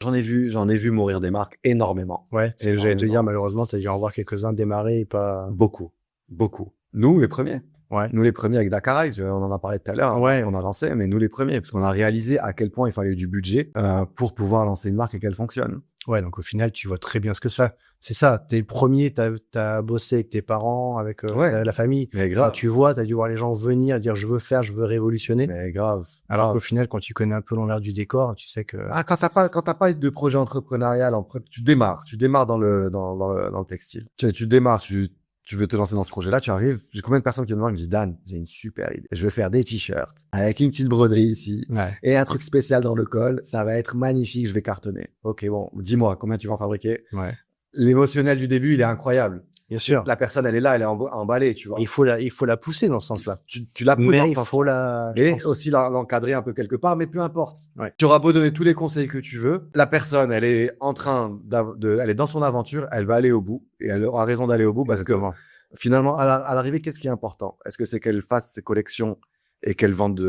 J'en ai vu mourir des marques énormément. Ouais, c'est j'allais te dire, Énormément. malheureusement, t'as dû en voir quelques-uns démarrer et pas... Beaucoup. Beaucoup. Nous, les premiers. Ouais. Nous, les premiers avec Dakar Eyes, on en a parlé tout à l'heure, Ouais. on a lancé, mais nous, les premiers, parce qu'on a réalisé à quel point il fallait du budget pour pouvoir lancer une marque et qu'elle fonctionne. Ouais, donc au final, tu vois très bien ce que ça. C'est ça, t'es le premier, t'as bossé avec tes parents, avec Ouais. la famille. Mais grave. Quand tu vois, t'as dû voir les gens venir, dire je veux faire, je veux révolutionner. Mais grave. Alors grave. qu'au final, quand tu connais un peu l'envers du décor, tu sais que... Ah, quand t'as pas de projet entrepreneurial, tu démarres dans le textile. Tu démarres, tu veux te lancer dans ce projet-là, tu arrives, j'ai combien de personnes qui me demandent, me disent, Dan, j'ai une super idée. Je vais faire des t-shirts avec une petite broderie ici Ouais. et un truc spécial dans le col. Ça va être magnifique, je vais cartonner. Ok, bon, dis-moi, combien tu vas en fabriquer? Ouais. L'émotionnel du début, il est incroyable. Bien sûr. La personne, elle est là, elle est emballée, tu vois. Il faut la pousser dans ce sens-là. Tu la pousses Mais dans il ce sens. faut la... je Et pense. aussi l'encadrer un peu quelque part, mais peu importe. Ouais. Tu auras beau donner tous les conseils que tu veux. La personne, elle est en train elle est dans son aventure, elle va aller au bout et elle aura raison d'aller au bout parce que Exactement. finalement, à l'arrivée, qu'est-ce qui est important? Est-ce que c'est qu'elle fasse ses collections et qu'elle vende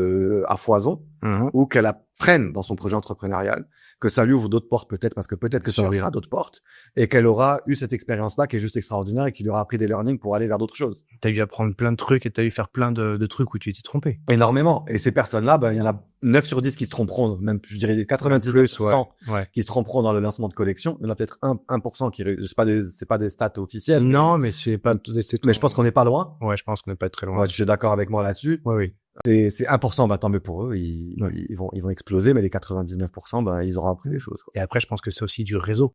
à foison Mhm. ou qu'elle apprenne dans son projet entrepreneurial, que ça lui ouvre d'autres portes peut-être parce que peut-être que ça Sûr. ouvrira d'autres portes et qu'elle aura eu cette expérience-là qui est juste extraordinaire et qui lui aura appris des learnings pour aller vers d'autres choses. T'as dû apprendre plein de trucs et t'as dû faire plein de trucs où tu t'es trompé. Énormément. Et ces personnes-là, ben, il y en a 9 sur 10 qui se tromperont, même, je dirais, 99% Ouais. qui se tromperont dans le lancement de collection. Il y en a peut-être 1% qui, c'est pas des stats officielles. Non, mais c'est pas... Mais je pense qu'on n'est pas loin. Ouais, je pense qu'on n'est pas très loin. Ouais, tu es d'accord avec moi là-dessus. Ouais, oui. C'est 1%, bah, tant mieux pour eux. Ils vont exploser, mais les 99%, bah, ils auront appris des choses, quoi. Et après, je pense que c'est aussi du réseau.